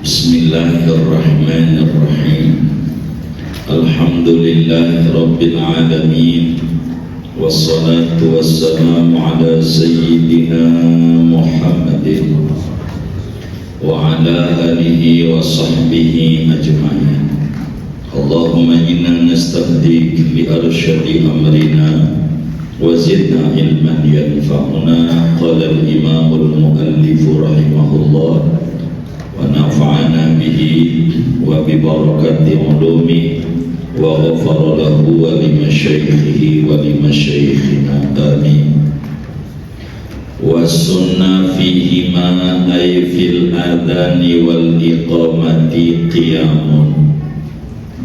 Bismillahirrahmanirrahim. Alhamdulillahi Rabbil Alamin. Wassalatu wassalamu ala Sayyidina Muhammadin wa ala alihi wa sahbihi ajma'in. Allahumma inna nastahdik li arsyadi amrina wa zidna ilman yanfa'una. Qala al-imam al-muallif rahimahullah wa nafa'ana bihi wa bi barakati ulumi wa ghafara lahu wa li masyaikhihi wa li masyaikhina amin. Wa sunna fihi ma ay fil adhani wal iqamati qiyamun.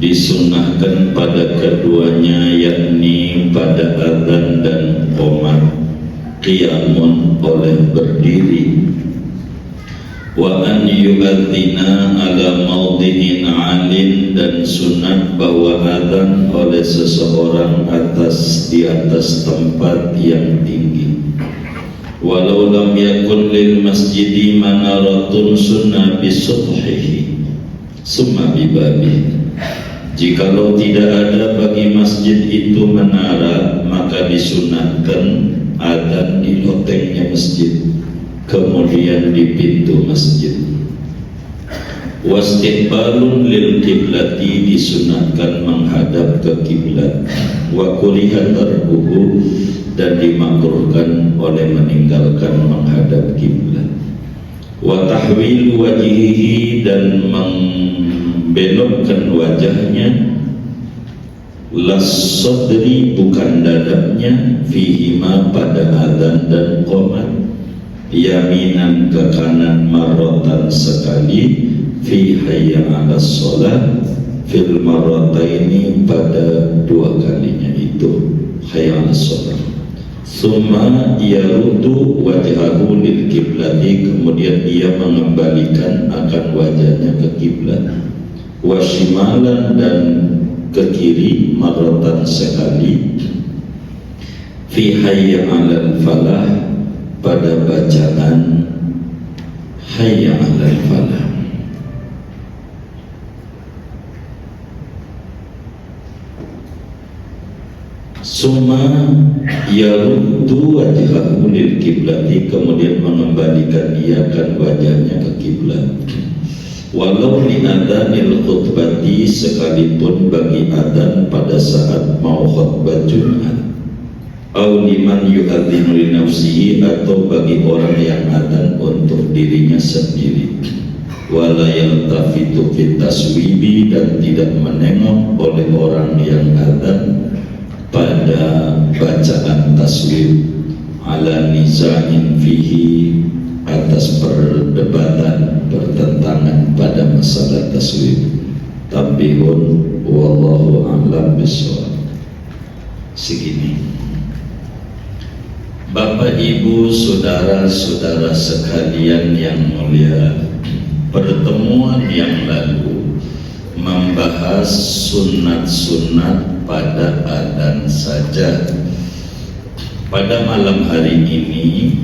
Disunnahkan pada keduanya, yakni pada adzan dan qomat, qiyamun oleh berdiri. Wa an yu'adzina ala maudhi'in 'alin, dan sunat bahwa adzan oleh seseorang di atas tempat yang tinggi. Walau lam yakun lil masjidi manaratun sunnah bisubhihi summa bibabi. Jikalau tidak ada bagi masjid itu menara, maka disunatkan adzan di lotengnya masjid, kemudian di pintu masjid. Wastiqbalun lil kiblati, disunatkan menghadap ke kiblat. Wa kuriha tarkuhu, dan dimakruhkan oleh meninggalkan menghadap kiblat. Wa tahwilu wajhihi, dan membelokkan wajahnya. Las sadri, bukan dadanya. Fihima, pada adzan dan qomat. Yaminan, ke kanan, marotan sekali. Fi hayya 'alas shalah, fil marrataini, pada dua kalinya itu hayya 'alas shalah. Summa yarudu wajhahu lil kiblati, kemudian dia mengembalikan akan wajahnya ke kiblat. Wa shimalan, dan ke kiri, marratan sekali. Fi hayya 'alal falah, pada bacaan hayya 'alal falah. Summa yaruddu wajhahu lil kiblati, kemudian mengembalikan dia akan wajahnya ke kiblat. Walau li adzanil khutbati, sekalipun bagi adzan pada saat mau khutbah Jumat. Au liman yu'adzinu li nafsihi, atau bagi orang yang adzan untuk dirinya sendiri. Wala yaltafitu fit taswibi, dan tidak menengok oleh orang yang adzan pada bacaan taswib. Ala niza'in fihi, atas perdebatan, pertentangan pada masalah taswib. Tabbihun wallahu a'lam bishawab. Segini, Bapak Ibu saudara-saudara sekalian yang mulia, pertemuan yang lalu membahas sunat-sunat pada adzan saja. Pada malam hari ini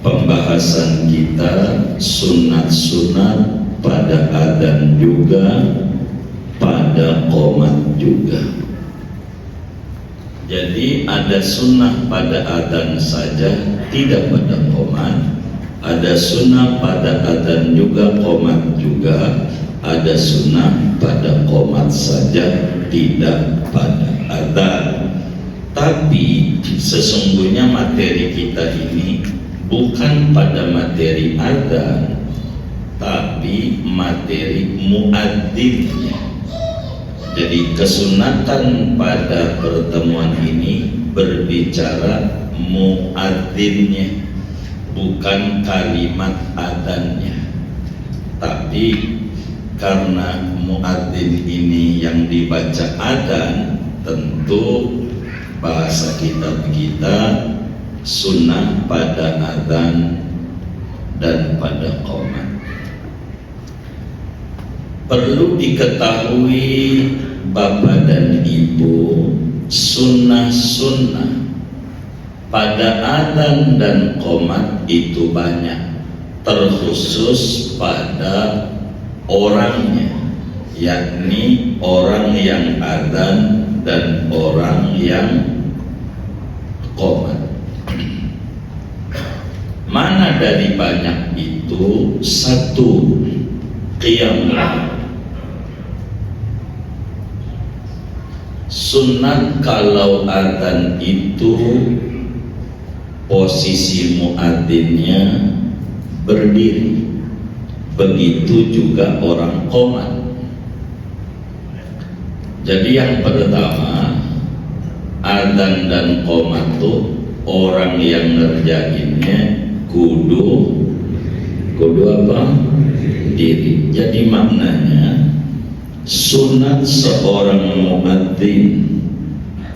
pembahasan kita sunat-sunat pada adzan juga, pada qomat juga. Jadi ada sunnah pada adzan saja, tidak pada qomat. Ada sunnah pada adzan juga, qomat juga. Ada sunnah pada qomat saja, tidak pada adzan. Tapi sesungguhnya materi kita ini bukan pada materi adzan, tapi materi muadzinnya. Jadi kesunatan pada pertemuan ini berbicara muadzinnya, bukan kalimat adzannya. Tapi karena muadzin ini yang dibaca adzan, tentu bahasa kita sunnah pada adzan dan pada qomat. Perlu diketahui Bapak dan Ibu, sunnah-sunnah pada adzan dan qomat itu banyak, terkhusus pada orangnya, yakni orang yang adzan dan orang yang qomat. Mana dari banyak itu satu qiyam. Sunat kalau adzan itu posisi muadzinnya berdiri, begitu juga orang qomat. Jadi yang pertama, adzan dan qomat itu orang yang ngerjainnya kudu apa? Diri. Jadi maknanya sunat seorang muadzin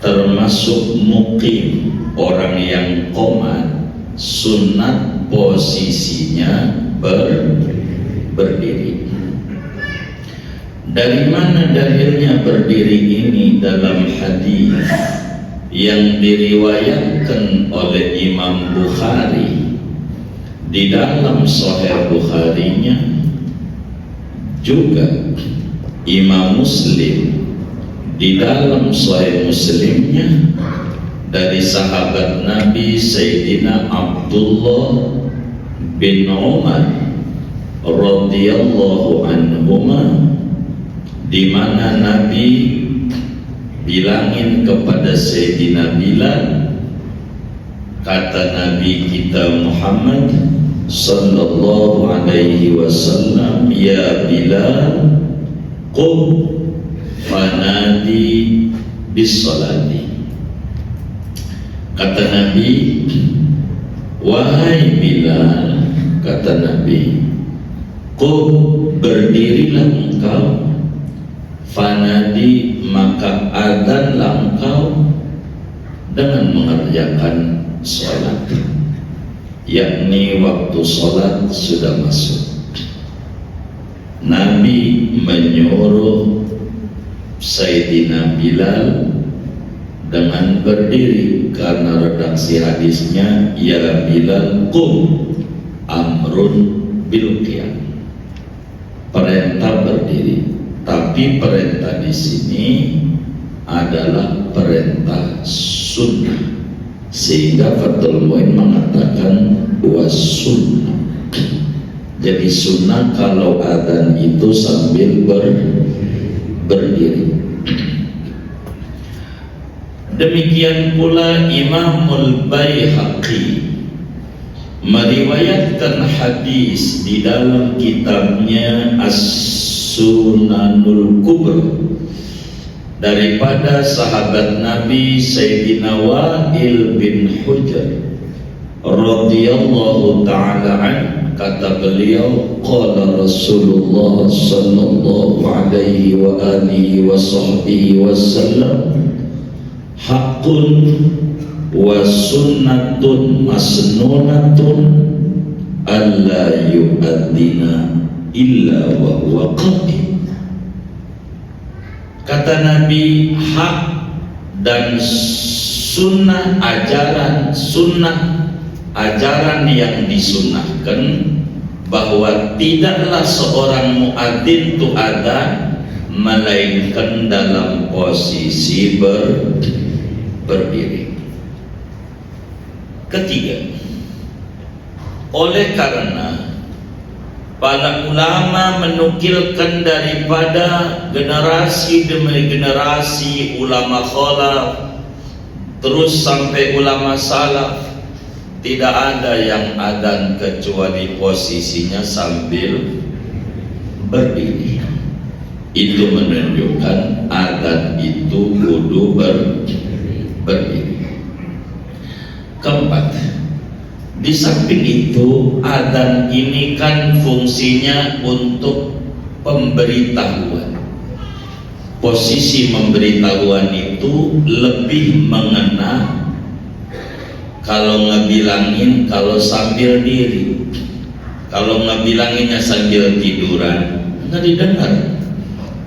termasuk muqim, orang yang qomat, sunat posisinya berdiri. Dari mana dalilnya berdiri ini? Dalam hadis yang diriwayatkan oleh Imam Bukhari di dalam Sahih Bukharinya, juga Imam Muslim di dalam Sahih Muslimnya, dari sahabat Nabi Sayyidina Abdullah bin Umar radhiyallahu anhuma, di mana Nabi bilangin kepada Sayyidina Bilal, kata Nabi kita Muhammad sallallahu alaihi wasallam, ya Bilal, qum fanadi bis salati. Kata Nabi, wahai Bilal, kata Nabi, qum, berdirilah engkau, fanadi, maka adzanlah engkau dengan mengerjakan sholat, yakni waktu sholat sudah masuk. Nabi menyuruh Sayyidina Bilal dengan berdiri, karena redaksi hadisnya ya Bilal qum amrun bil qiyam, perintah berdiri. Tapi perintah di sini adalah perintah sunnah, sehingga Fathul Muin mengatakan was sunnah. Jadi sunnah kalau adzan itu sambil berdiri. Demikian pula Imamul Baihaqi meriwayatkan hadis di dalam kitabnya As-Sunanul Kubra daripada sahabat Nabi Sayyidina Wa'il bin Hujr radhiyallahu ta'ala an, kata beliau, qala Rasulullah sallallahu alaihi wa alihi wa sahbihi wasallam, haqqun wa sunnatun masnunatun alla yu'adzina illa wa huwa qa'im. Kata Nabi, hak dan sunnah, ajaran yang disunnahkan, bahwa tidaklah seorang muadzin itu ada melainkan dalam posisi berdiri. Ketiga, oleh karena para ulama menukilkan daripada generasi demi generasi ulama khalaf terus sampai ulama salaf, tidak ada yang adzan kecuali posisinya sambil berdiri. Itu menunjukkan adzan itu kudu berdiri. Keempat, di samping itu adzan ini kan fungsinya untuk pemberitahuan. Posisi pemberitahuan itu lebih mengena kalau ngebilangin kalau sambil diri. Kalau ngebilanginnya sambil tiduran nggak didengar.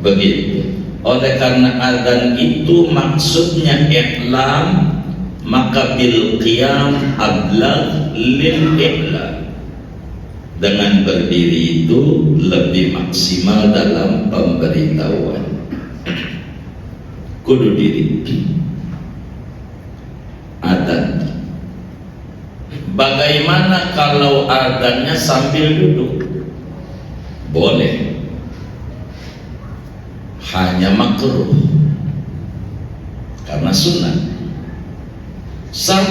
Begitu. Oleh karena adzan itu maksudnya i'lam, maka bil qiyam ablagh lil i'lam. dengan berdiri itu lebih maksimal dalam pemberitahuan. Kudu diri. Adzan. Bagaimana kalau adzannya sambil duduk? Boleh. Hanya makruh. Karena sunnah. Sah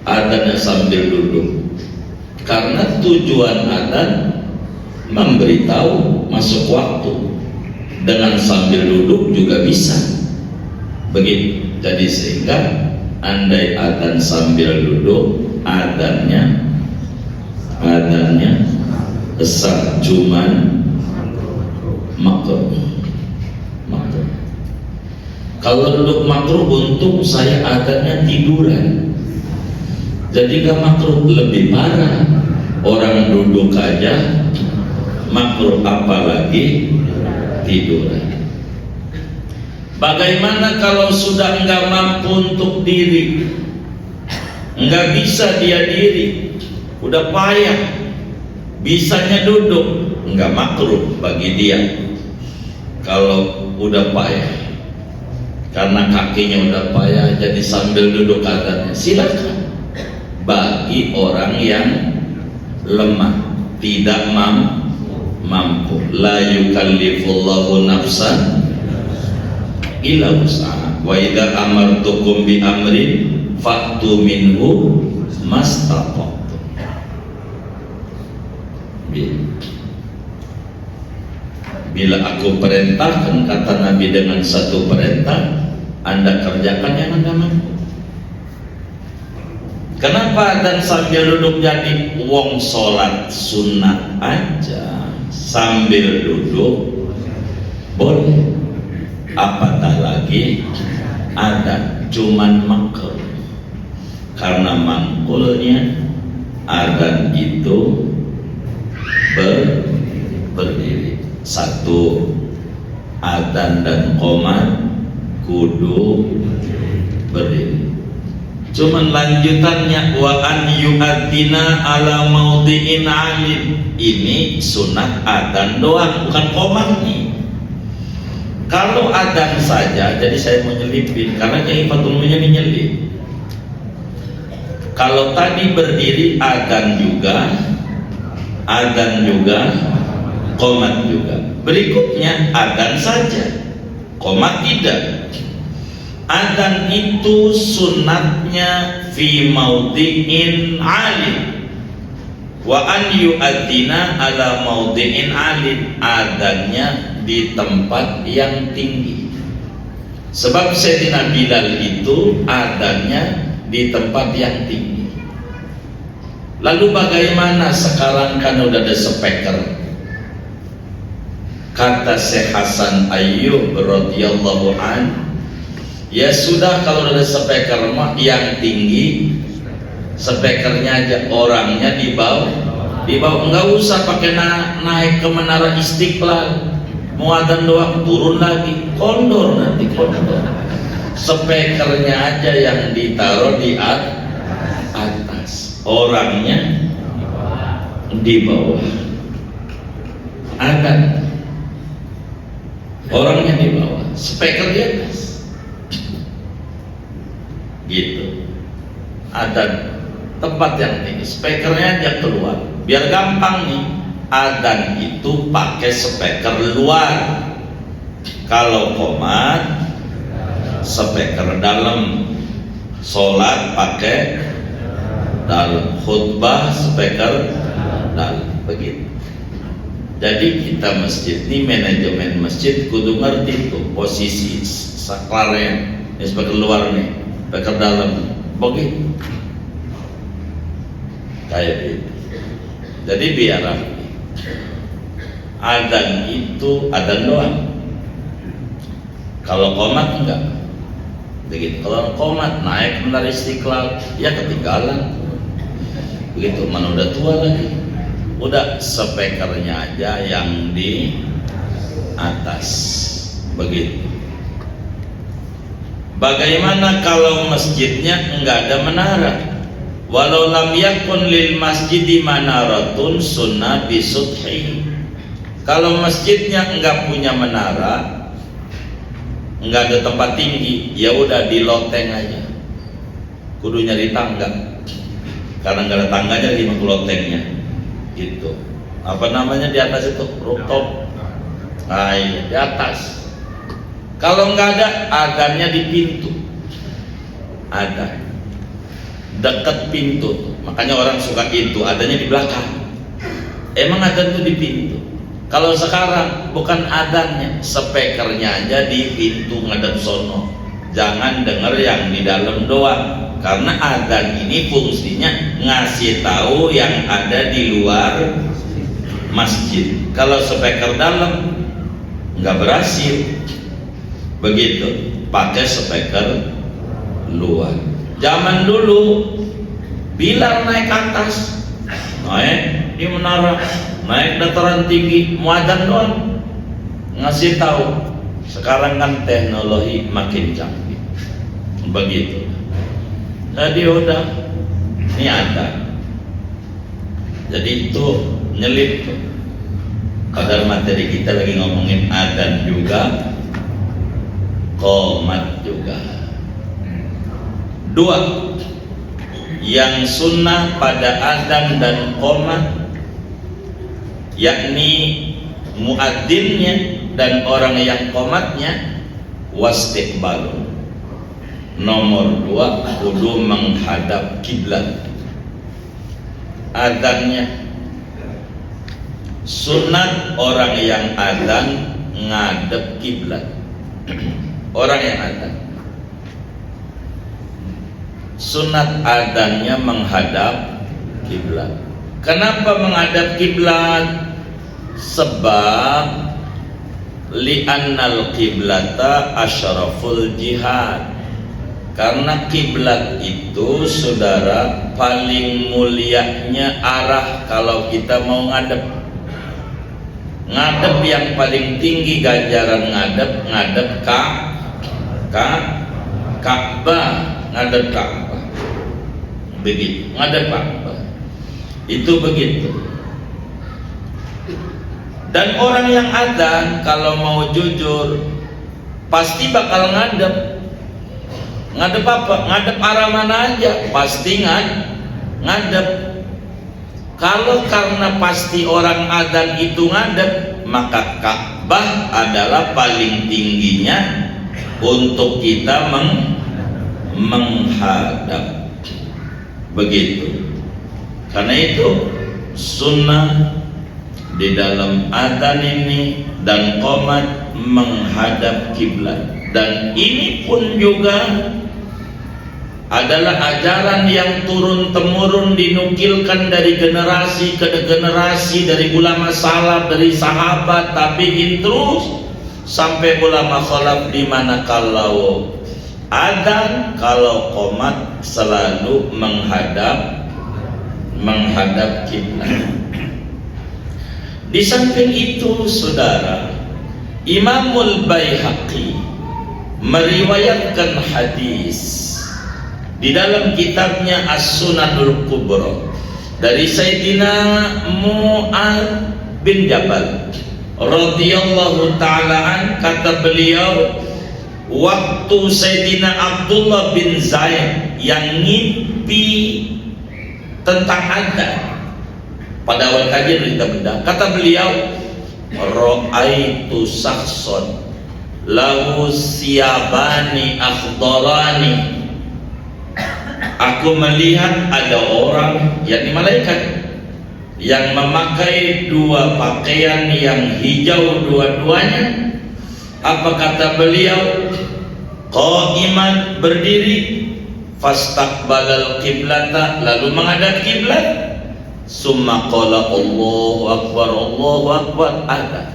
adzannya sambil duduk. Karena tujuan adzan memberitahu masuk waktu. Dengan sambil duduk juga bisa. Begitu. Jadi sehingga andai adzan sambil duduk, adzannya sah, cuman makruh. Kalau duduk makruh, untung saya adzannya tiduran. Jadi gak makruh, lebih parah. Orang duduk aja makruh, apalagi tiduran. Bagaimana kalau sudah enggak mampu untuk diri, enggak bisa dia diri, udah payah, bisanya duduk, enggak makruh bagi dia. Kalau udah payah, karena kakinya udah payah, jadi sambil duduk adzannya, silakan. Bagi orang yang lemah, tidak mampu, la yukallifullahu nafsan illa wus'aha, wa idza amartukum bi amrin fa'tu minhu mastata'tum. Bila aku perintahkan, kata Nabi, dengan satu perintah, Anda kerjakan yang Anda mampu. Kenapa dan sambil duduk jadi? Wong sholat sunat aja sambil duduk boleh, apatah lagi ada cuman makruh. Karena mangkulnya adzan itu berdiri. Satu, adzan dan qomat kudu berdiri. Cuman lanjutannya wa an yu'adzina ala maudhi'in alim. Ini sunat adzan doang, bukan qomat nih. Kalau adzan saja, jadi saya mau nyelipin karena Kiai Fatul Mu'in nyelip. Kalau tadi berdiri adzan juga, qomat juga. Berikutnya adzan saja, qomat tidak. Adzan itu sunatnya fi maudhi'in alim, wa an yu'adzina ala maudhi'in alim. Adzannya di tempat yang tinggi. Sebab Sayyidina Bilal itu adzannya di tempat yang tinggi. Lalu bagaimana sekarang kan udah ada speaker? Kata Syekh Hasan Ayyub radhiyallahu an, ya sudah, kalau ada speaker mah yang tinggi, speakernya aja, orangnya di bawah, enggak usah pakai naik ke menara Istiqlal, mau adzan doang turun lagi, kondor nanti kondor. Speakernya aja yang ditaruh di atas, orangnya di bawah. Adzan, orangnya di bawah, speaker di atas. Gitu. Adzan tempat yang tinggi, speakernya aja keluar. Biar gampang nih, adzan itu pakai speaker luar. Kalau qomat speaker dalam, sholat pakai dalam, khutbah speaker dalam, begitu. Jadi kita masjid ini, manajemen masjid kudu ngerti tuh posisi saklarnya. Ini speaker luar nih, speaker dalam, begitu. Kayak gitu. Jadi biar adzan itu adzan doang. Kalau qomat enggak. Begitu. Kalau qomat naik menara Istiqlal, ya ketinggalan. Begitu, mana udah tua lagi. Udah speakernya aja yang di atas. Begitu. Bagaimana kalau masjidnya enggak ada menara? walau lam yakun lil masjidi manaratun sunnah bisudhi. Kalau masjidnya enggak punya menara, enggak ada tempat tinggi, ya udah di loteng aja. Kudu nyari tangga, karena enggak ada tangganya di lotengnya gitu. Apa namanya di atas itu? Rooftop. Nah, iya, di atas. Kalau enggak ada, adanya di pintu. Ada dekat pintu, makanya orang suka itu adanya di belakang. Emang ada tuh di pintu. Kalau sekarang bukan adanya, speakernya aja di pintu ngadep sono. Jangan denger yang di dalam doang, karena adzan ini fungsinya ngasih tahu yang ada di luar masjid. Kalau speaker dalam nggak berhasil. Begitu, pakai speaker luar. Zaman dulu Bilal naik ke atas, naik di menara, naik dataran tinggi, muadzan doang ngasih tahu. Sekarang kan teknologi makin canggih, begitu. Jadi udah ini ada. Jadi itu nyelip tuh. Padahal materi kita lagi ngomongin adzan juga, qomat juga. Dua, yang sunnah pada adzan dan qomat, yakni muadzinnya dan orang yang qomatnya, wastiqbalun. Nomor dua, kudu menghadap kiblat. Adzannya sunat orang yang adzan ngadep kiblat. Orang yang adzan sunat adzannya menghadap kiblat. Kenapa menghadap kiblat? Sebab li'annal kiblata asyraful jihad. Karena kiblat itu, saudara, paling mulianya arah kalau kita mau ngadep. Ngadep yang paling tinggi ganjaran ngadep Ka'bah, ngadep Ka'bah. Begitu, ngadep Ka'bah. Itu begitu. Dan orang yang adzan kalau mau jujur pasti bakal ngadep. Ngadep apa? Ngadep arah mana aja, pasti ngadep. Kalau karena pasti orang adzan itu ngadep, maka Ka'bah adalah paling tingginya untuk kita menghadap. Begitu. Karena itu sunnah di dalam adzan ini dan qomat menghadap kiblat. Dan ini pun juga adalah ajaran yang turun-temurun dinukilkan dari generasi ke generasi, dari ulama salaf, dari sahabat, tabi'in, terus sampai ulama khalaf, di mana kalau adzan, kalau qomat selalu menghadap kiblat. Di samping itu, saudara, Imamul Baihaqi meriwayatkan hadis di dalam kitabnya As-Sunanul Kubra dari Sayyidina Mu'adz bin Jabal radhiyallahu ta'ala an, kata beliau, waktu Sayyidina Abdullah bin Zaid yang ngimpi tentang adzan pada awal kajian kita bedah, kata beliau, ra'aitu sakhson lahu siyabani akhdarani, aku melihat ada orang, yakni malaikat, yang memakai dua pakaian yang hijau dua-duanya. Apa kata beliau? Qaiman, berdiri, fastaqbalal qiblata, lalu menghadap kiblat, summa qala Allahu akbar, Allahu akbar. Adzan.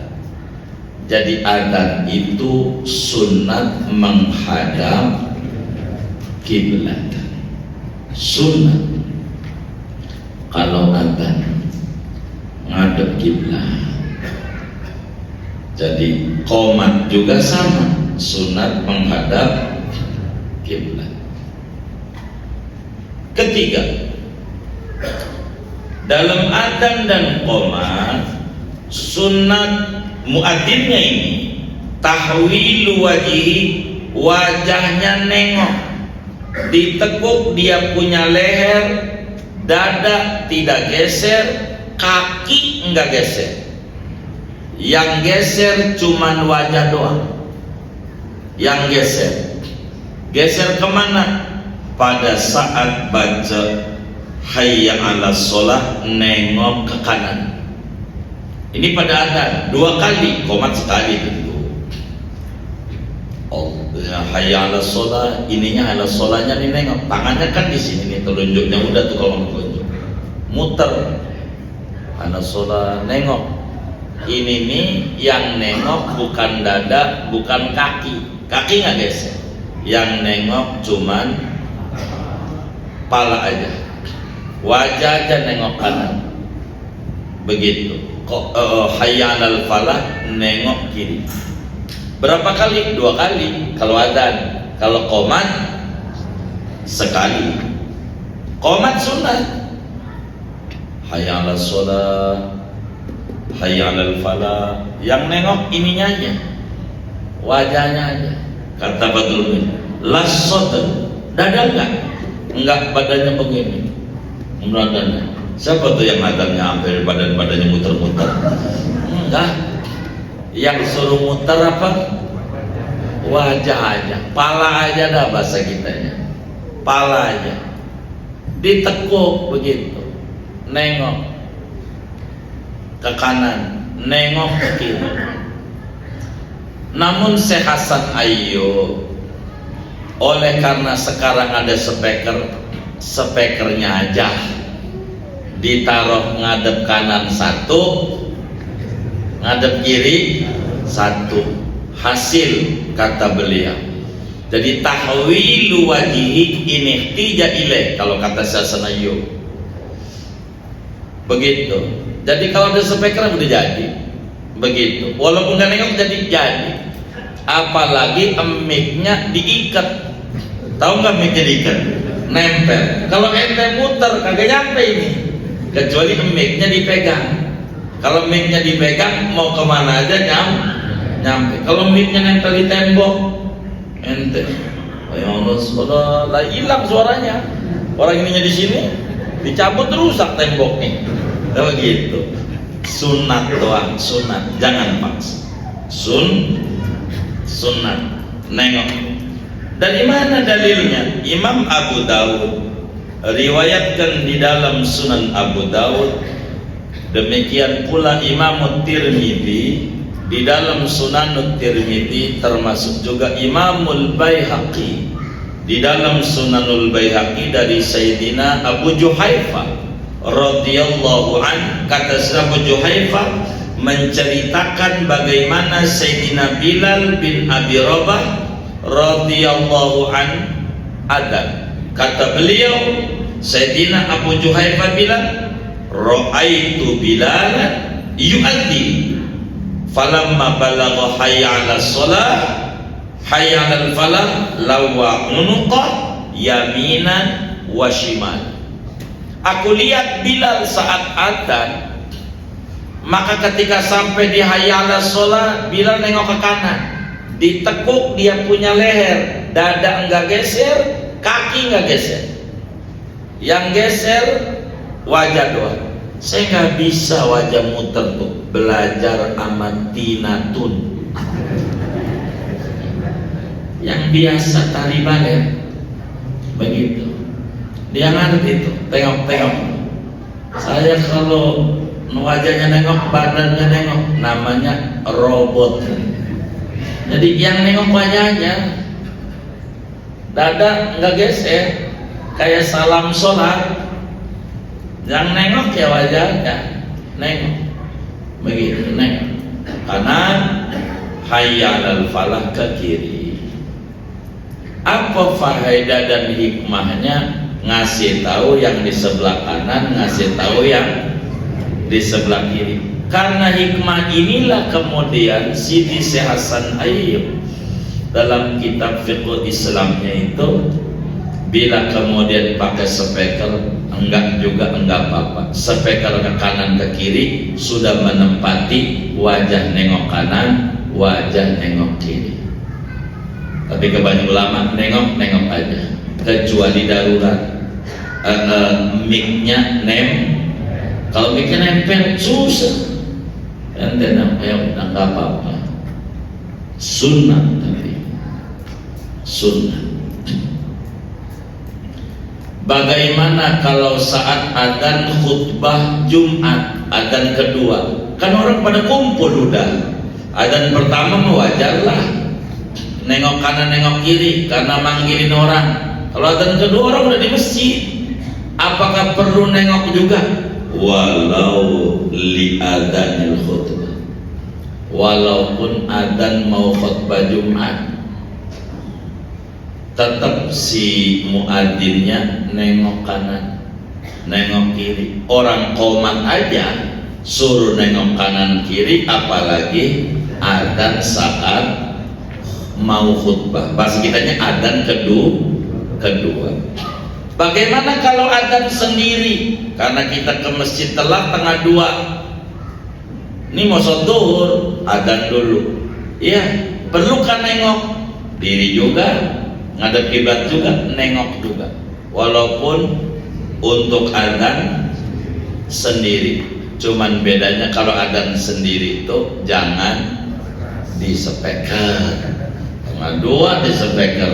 Jadi adzan itu sunat menghadap kiblat. Sunnah kalau adzan ngadep kiblat. Jadi qomat juga sama, sunat menghadap kiblat. Ketiga, dalam adzan dan qomat sunat muadzinnya ini tahwilu wajhi, wajahnya nengok, ditekuk dia punya leher, dada tidak geser, kaki enggak geser, yang geser cuman wajah doang. Yang geser kemana? Pada saat baca hayya 'alas shalah nengok ke kanan. Ini pada adzan 2 kali, qomat sekali gitu. Oh, hayya 'alas shalah, ininya 'alas shalahnya nih nengok, tangannya kan di sini nih, telunjuknya udah tuh kalau mau telunjuk. Muter. 'Alas shalah nengok. Ini nih yang nengok bukan dada, bukan kaki. Kaki nggak geser. Yang nengok cuman pala aja. Wajah aja nengok kanan. Begitu. Hayya 'alal falah nengok kiri. Berapa kali? 2 kali kalau adzan. Kalau qomat sekali. Qomat sunat. Hayya 'alas shalah, hayya 'alal falah. Yang nengok ininya aja, wajahnya aja. Kata Badrul Min, lasot, dada enggak badannya begini. Badannya. Siapa tuh yang adanya hampir badannya muter-muter? Enggak. Yang suruh muter apa? Wajah aja, pala aja dah bahasa kitanya. Pala aja. Ditekuk begitu. Nengok ke kanan, nengok ke kiri. Namun Syekh Hasan Ayyub, oleh karena sekarang ada speakernya aja ditaruh ngadep kanan 1, ngadep kiri 1, hasil kata beliau. Jadi tahwilu wajhi ini tidak ilaih kalau kata Syekh Hasan Ayyub. Begitu. Jadi kalau ada speaker udah jadi. Begitu. Walaupun nggak nengok jadi. Apalagi mic-nya diikat. Tahu nggak mic-nya diikat? Nempel. Kalau ente muter kagak nyampe ini. Kecuali mic-nya dipegang. Kalau mic-nya dipegang mau kemana aja nyampe. Kalau mic-nya nempel di tembok, ente, ya Allah, sudah hilang suaranya. Orang ininya di sini, dicabut rusak temboknya. Begitu. Sunat doang, sunat, jangan paksa. Sunat, nengok. Dari mana dalilnya? Imam Abu Dawud riwayatkan di dalam Sunan Abu Dawud. Demikian pula Imam Tirmidzi di dalam Sunan Tirmidzi, termasuk juga Imamul Baihaqi di dalam Sunanul Baihaqi dari Sayyidina Abu Juhaifah radhiyallahu an. Kata Abu Juhaifah menceritakan bagaimana Sayyidina Bilal bin Abi Rabah radhiyallahu an ada. Kata beliau, Sayyidina Abu Juhaifah bilang, ra'aitu Bilal yu'addi falamma balagha hayya 'alas shalah hayya 'alal falah lawa unuqa yaminan wa shimal. Aku lihat Bilal saat adzan, maka ketika sampai di hayya 'alas shalah, Bilal nengok ke kanan, ditekuk dia punya leher, dada enggak geser, kaki enggak geser. Yang geser wajah doang. Saya nggak bisa wajah muter tuh. Belajar amat Tinatun yang biasa tari balet begitu. Dia ngerti tuh, tengok. Saya kalau wajahnya nengok, badannya nengok, namanya robot. Jadi yang nengok wajahnya, dada nggak geser, kayak salam sholat. Yang nengok ya wajahnya, nengok begitu, nengok kanan, hayya 'alal falah ke kiri. Apa faedah dan hikmahnya? Ngasih tahu yang di sebelah kanan, ngasih tahu yang di sebelah kiri. Karena hikmah inilah kemudian Sidi Syekh Hasan Ayyub dalam kitab fiqh Islamnya itu, bila kemudian pakai speaker enggak juga enggak apa-apa. Speaker ke kanan ke kiri sudah menempati wajah nengok kanan, wajah nengok kiri. Tapi kebanyakan ulama nengok aja, kecuali darurat. Mic-nya kalau mic-nya nempel susah. Ente namanya udah enggak apa-apa. Sunnah tapi sunnah. Bagaimana kalau saat adzan khutbah Jumat, adzan kedua, kan orang pada kumpul udah. Adzan pertama wajarlah nengok kanan nengok kiri karena manggilin orang. Kalau adzan kedua orang udah di masjid, apakah perlu nengok juga? Walau li adzanil khutbah, walaupun adzan mau khutbah Jumat, tetap si muadzinnya nengok kanan, nengok kiri. Orang qomat aja suruh nengok kanan kiri, apalagi adzan saat mau khutbah. Bahasa kitanya adzan kedua. Bagaimana kalau adzan sendiri? Karena kita ke masjid telat tengah 2. Ini mau sholat zuhur, adzan dulu. Iya, perlu kan nengok diri juga, ngadep kiblat juga, nengok juga. Walaupun untuk adzan sendiri, cuman bedanya kalau adzan sendiri itu jangan di speaker. Tengah 2 di speaker,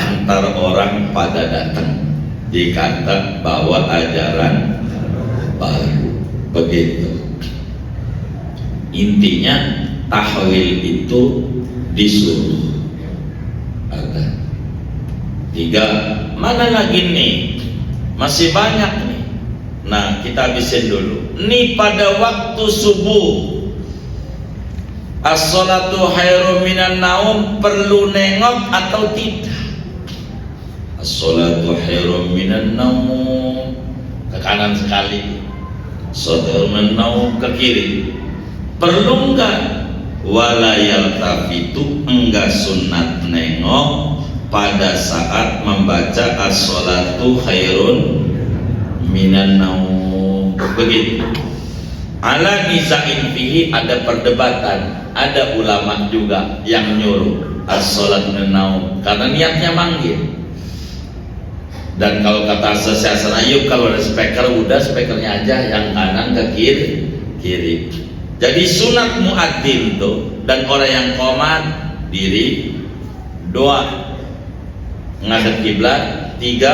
antar orang pada datang, dikata bawa ajaran baru. Begitu. Intinya tahwil itu disuruh. Adzan 3, mana lagi nih? Masih banyak nih. Nah, kita habisin dulu. Nih pada waktu subuh, as-salatu khairum minan naum, perlu nengok atau tidak? As-salatu khairum minan naum, ke kanan sekali. As-salatu minan naum ke kiri. Perlu enggak? Wala yaltafitu, enggak sunat nengok pada saat membaca as-salatu khairun minan naum. Begitu. Ala nisa'in fihi, ada perdebatan. Ada ulama juga yang nyuruh as-salatu minan naum karena niatnya manggil. Dan kalau kata Asy-Syaikh Ayub, kalau ada speaker udah speakernya aja yang kanan ke kiri. Jadi sunat muadzin tuh, dan orang yang qomat diri, 2 ngadep kiblat, 3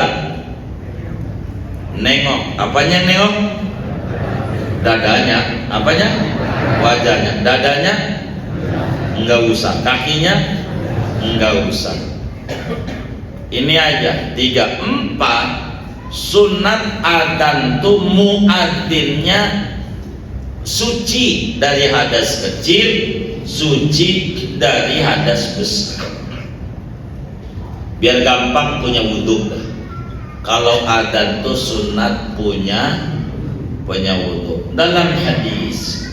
nengok. Apanya nengok? Dadanya. Apanya? Wajahnya. Dadanya enggak usah, kakinya enggak usah. Ini aja 3. 4 sunat adzan tuh muadzinnya suci dari hadas kecil, suci dari hadas besar. Biar gampang punya wudhu. Kalau adzan tuh sunat punya wudhu. Dalam hadis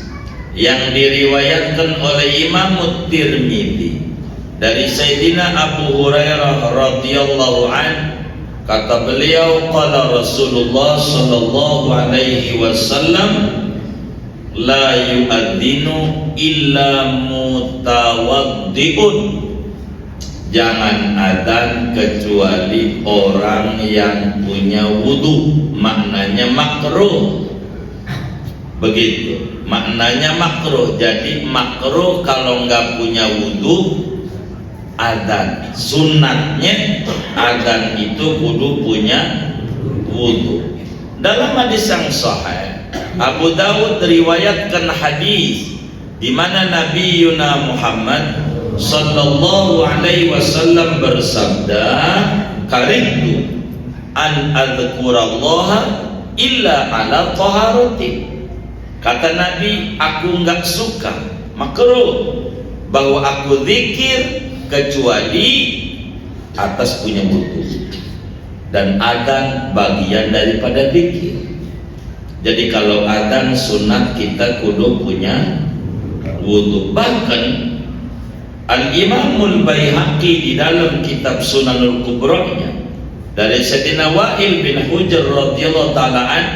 yang diriwayatkan oleh Imam Tirmidzi dari Sayyidina Abu Hurairah radhiyallahu an, kata beliau, qala Rasulullah sallallahu alaihi wasallam, la yu'adzinu illa mutawaddi'un, jangan adzan kecuali orang yang punya wudu. Maknanya makruh. Begitu, maknanya makruh. Jadi makruh kalau nggak punya wudu adzan. Sunatnya adzan itu kudu punya wudu. Dalam hadis yang sahih, Abu Dawud riwayatkan hadis di mana Nabi Yuna Muhammad sallallahu alaihi wasallam bersabda, "Karitu an adzkurallaha illa ala taharati." Kata Nabi, aku enggak suka, makruh bahwa aku zikir kecuali atas punya wudu. Dan adzan bagian daripada zikir. Jadi kalau adzan sunat kita kudu punya wudu. Bahkan Al-Imamul Baihaqi di dalam kitab Sunanul Kubra-nya Dari Sayyidina Wa'il bin Hujr radhiyallahu ta'ala an,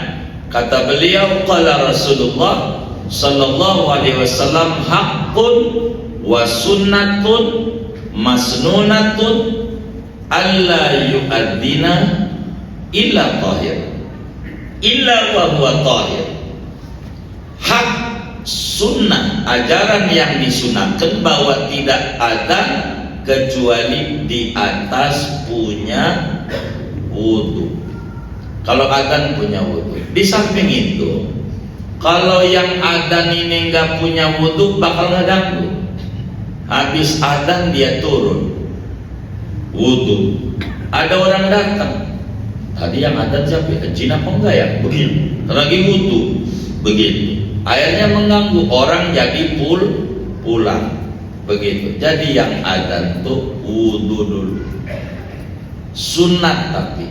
kata beliau, qala Rasulullah sallallahu alaihi wasallam, haqqun wa sunnatun masnunatun alla yu'adzina illa tahir illa wa huwa tahir. Hak, sunnah, ajaran yang disunahkan bahwa tidak ada kecuali di atas punya wudu. Kalau adzan punya wudu. Di samping itu, kalau yang adzan ini nggak punya wudu bakal ngeganggu. Habis adzan dia turun wudu, ada orang datang, tadi yang adzan siapa? Jin apa enggak ya? Begitu, lagi wudu, begitu. Akhirnya mengganggu orang, jadi pulang. Begitu. Jadi yang adzan tuh wudu dulu. Sunat. Tapi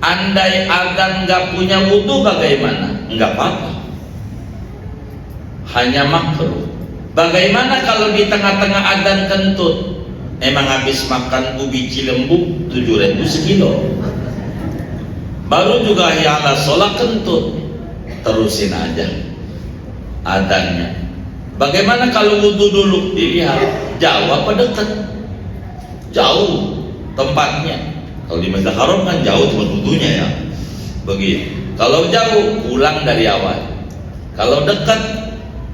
andai adzan nggak punya wudu bagaimana? Nggak apa-apa, hanya makruh. Bagaimana kalau di tengah-tengah adzan kentut? Emang habis makan ubi Cilembu 7.000 sekilo, baru juga ya ala sholat kentut, terusin aja adzannya. Bagaimana kalau wudu dulu? Dilihat jauh apa dekat? Jauh tempatnya. Kalau di Masjidil Haram kan jauh tempat wudunya ya. Begitu. Kalau jauh, pulang dari awal. Kalau dekat,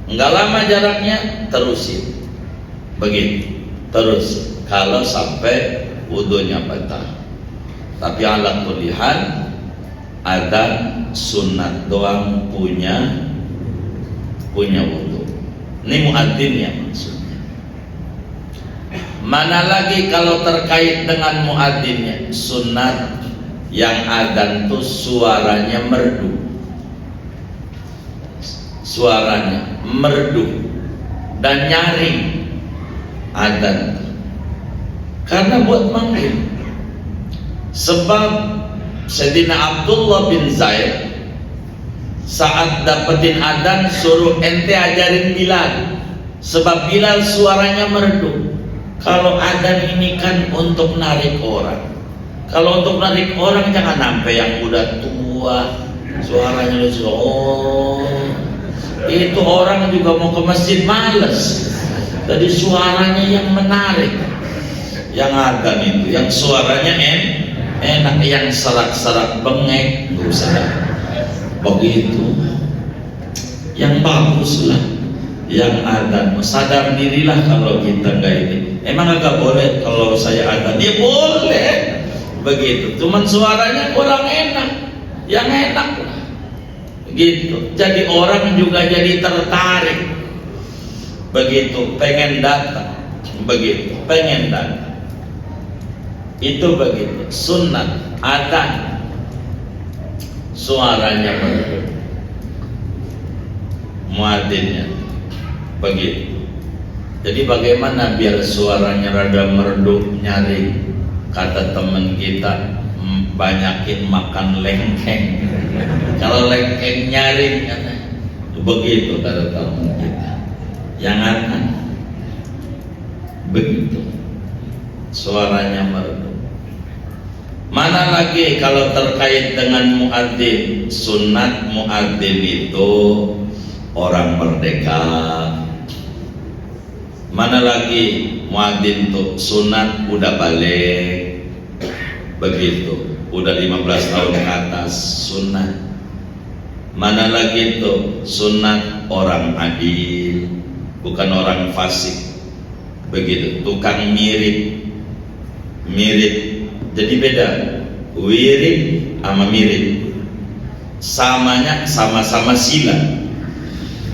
enggak lama jaraknya, terusin. Begitu. Terus kalau sampai wudunya batal. Tapi ala kulihan, adzan sunat doang punya wudu. Ini muadzinnya maksudnya. Mana lagi kalau terkait dengan muadzinnya, sunat yang adzan tuh suaranya merdu. Suaranya merdu dan nyaring adzan. Karena buat manggil. Sebab Sayyidina Abdullah bin Zaid saat dapetin adzan suruh ente ajarin Bilal, sebab Bilal suaranya merdu. Kalau adzan ini kan untuk narik orang. Kalau untuk narik orang jangan sampai yang udah tua suaranya lucu. Oh, itu orang juga mau ke masjid males. Jadi suaranya yang menarik. Yang adzan itu, yang suaranya enak, yang serak-serak bengek, nggak usah. Begitu, yang bagus lah, yang adzan. Sadar dirilah kalau kita nggak ini. Emang agak boleh kalau saya adzan? Ya boleh, begitu. Cuman suaranya kurang enak, yang enak lah, gitu. Jadi orang juga jadi tertarik, begitu, pengen datang, begitu, pengen datang. Itu begitu, sunat adzan. Suaranya merdu, muadzinnya begitu. Jadi bagaimana biar suaranya rada merdu nyaring? Kata teman kita, banyakin makan lengkeng. Kalau lengkeng nyaring katanya. Begitu kata teman kita. Jangan begitu, suaranya merdu. Mana lagi kalau terkait dengan muadzin, sunat muadzin itu orang merdeka. Mana lagi muadzin itu sunat udah balik, begitu, udah 15 tahun ke atas sunat. Mana lagi itu sunat orang adil, bukan orang fasik, begitu, tukang mirip. Jadi beda, wirid sama mirip. Samanya sama-sama sila.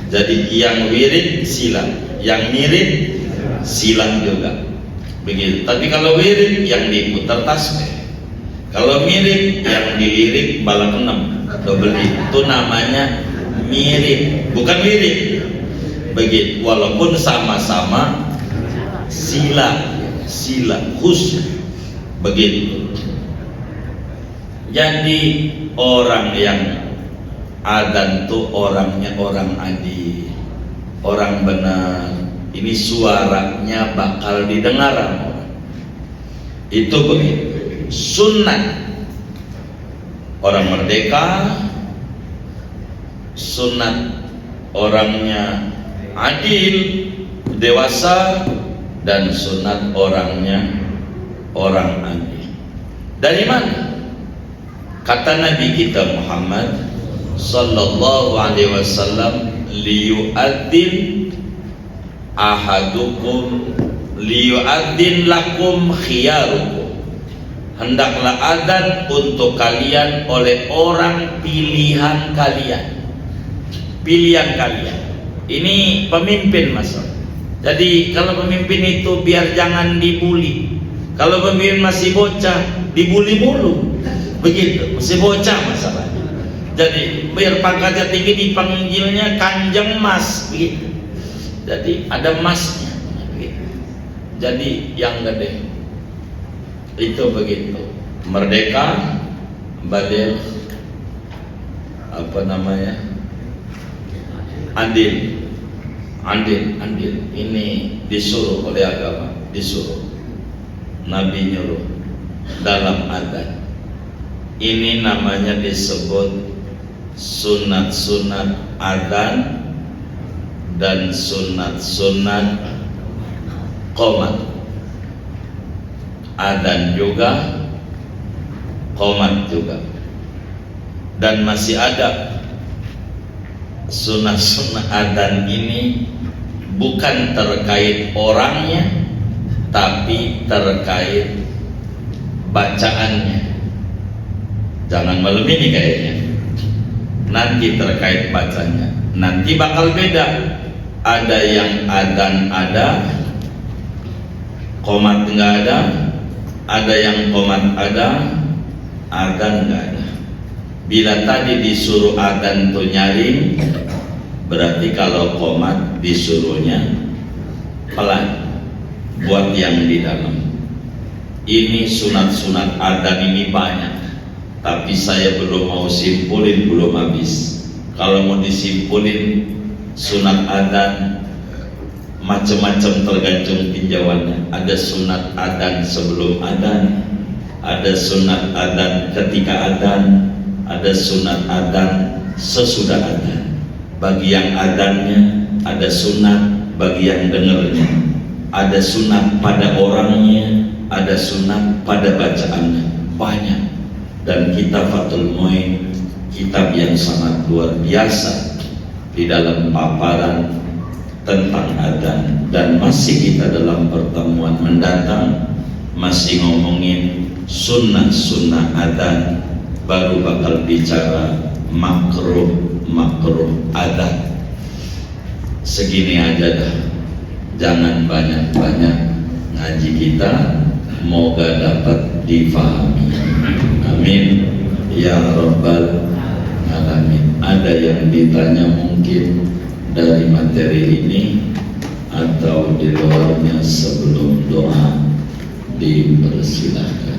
Jadi yang wirid sila, yang mirip silang juga. Begitu. Tapi kalau wirid yang diputar tasbih, kalau mirip yang dilirik balang 6 double itu namanya mirip, bukan wirid. Begitu. Walaupun sama-sama sila khusus. Begitu. Jadi orang yang adzan tuh orangnya orang adil, orang benar. Ini suaranya bakal didengar orang. Itu begitu. Sunnah orang merdeka, sunat orangnya adil, dewasa, dan sunat orangnya orang adil. Dari mana? Kata Nabi kita Muhammad sallallahu alaihi wasallam, liyu'adzin ahadukum liyu'adzin lakum khiyarukum, hendaklah adzan untuk kalian oleh orang pilihan kalian. Pilihan kalian ini pemimpin, Mas. Jadi kalau pemimpin itu biar jangan dibully. Kalau pemimpin masih bocah, dibully mulu. Begitu, masih bocah masalahnya. Jadi biar pangkatnya tinggi dipanggilnya Kanjeng Mas, begitu. Jadi ada masnya, begitu. Jadi yang gede itu begitu. Merdeka, badil, apa namanya? Adil. Ini disuruh oleh agama, disuruh. Nabi nyuruh dalam adzan. Ini namanya disebut sunat-sunat adzan dan sunat-sunat qomat. Adzan juga, qomat juga. Dan masih ada sunat-sunat adzan ini bukan terkait orangnya, tapi terkait bacaannya. Jangan malam ini kayaknya, nanti terkait bacanya, nanti bakal beda. Ada yang adzan ada, qomat enggak ada yang qomat ada, adzan enggak ada. Bila tadi disuruh adzan tuh nyaring, berarti kalau qomat disuruhnya pelan. Buat yang di dalam ini sunat-sunat adzan ini banyak, tapi saya belum mau simpulin, belum habis. Kalau mau disimpulin sunat adzan macam-macam tergantung tinjauannya. Ada sunat adzan sebelum adzan, ada sunat adzan ketika adzan, ada sunat adzan sesudah adzan. Bagi yang adzannya ada sunat, bagi yang dengarnya ada sunat pada orangnya, ada sunat pada bacaannya. Banyak. Dan kitab Fathul Muin, kitab yang sangat luar biasa di dalam paparan tentang adzan. Dan masih kita dalam pertemuan mendatang masih ngomongin sunnah-sunnah adzan, baru bakal bicara makruh adzan. Segini aja dah, jangan banyak-banyak ngaji kita, moga dapat difahami. Amin ya rabbal alamin. Ada yang ditanya mungkin dari materi ini atau di luarnya sebelum doa, dipersilahkan.